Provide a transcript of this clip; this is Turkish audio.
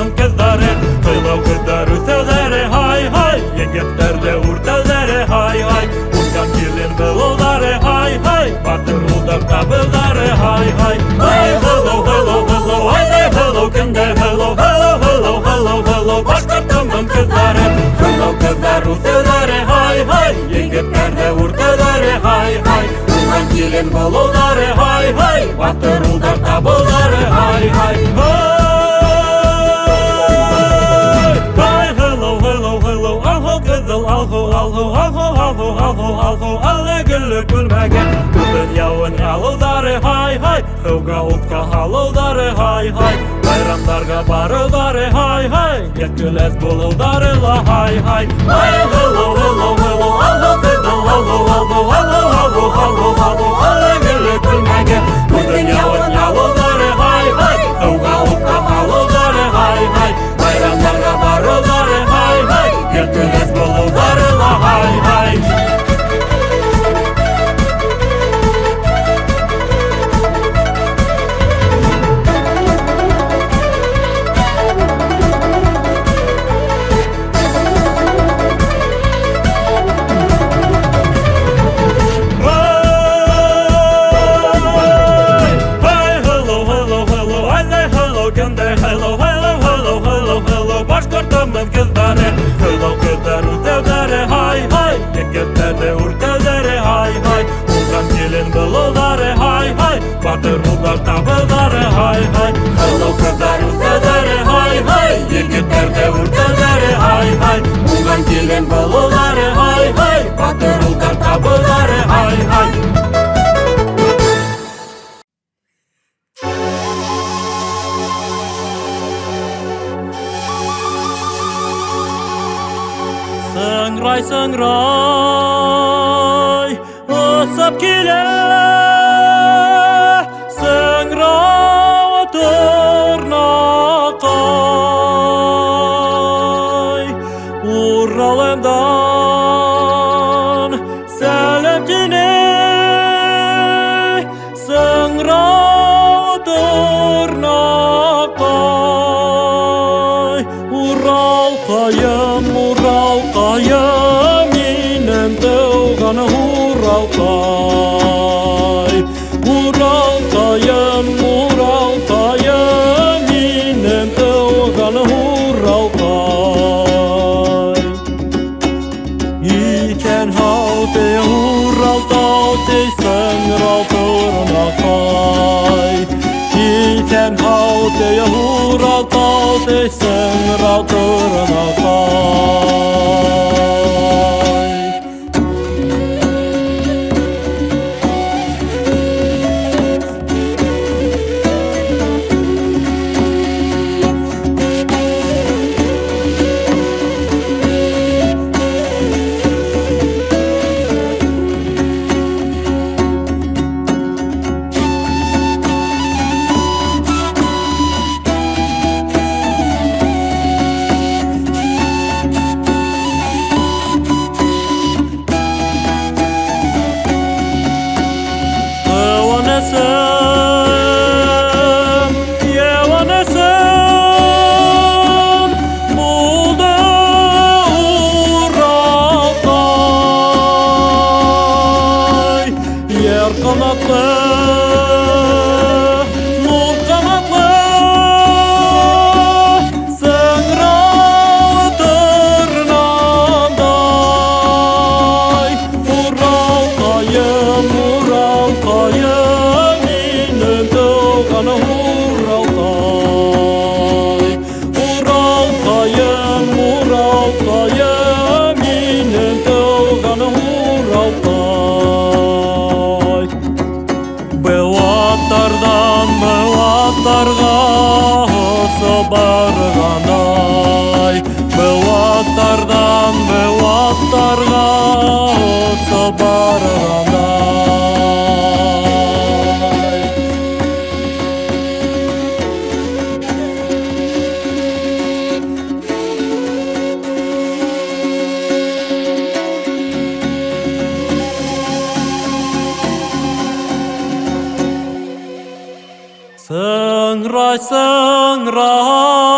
kartamın kızları. Kılav kızlar üsevleri hay hay, yengepler de urtevleri hay hay. Urkan kilin kılavları hay hay, batır udak tabıları hay hay. Hey hello hello hello, hey hello kinder hello hello hello hello hello, baş kartamın kızları. Kılav kızlar üsevleri hay hay, yengepler de urtevleri hay hay. Urkan kilin kılavları hay hay, batır udak tabıları hay hay. Alle güllük gülmegen Kızın yavun yalıları hay hay, Hıvga utka halıları hay hay. Bayramlarga barıları hay hay, Yetküles bululları la hay hay. Hey hello hello hello, alho kızıl alho alho alho alho alho alho. Alle güllük gülmegen Kızın yavun yalıları hay hay, Hıvga utka halıları hay hay. Bayramlarga barıları hay hay, Yetküles bululları la hay hay. Hello kızlar üsevleri hay hay, yengepler de urtevleri hay hay. Urkan kilin kılavları hay hay, batır udak tabıları hay hay. Hello kızlar üsevleri hay hay, yengepler de urtevleri hay hay. Urkan kilin kılavları hay hay, batır udak tabıları hay hay. Sangray, ısıp kile, sangray tırnakay. Uralımdan selamcine, sangray tırnakay. Ural kayım, ural kayım, inem tevgan ural kay. Ural kayım, inem tevgan ural kay. İken havte ural tavte sangral tırnakay. İken havte ural tavte sangral tırnakay. Barganay, bevattardan bevattarga olsa barganay. Sangray, sangray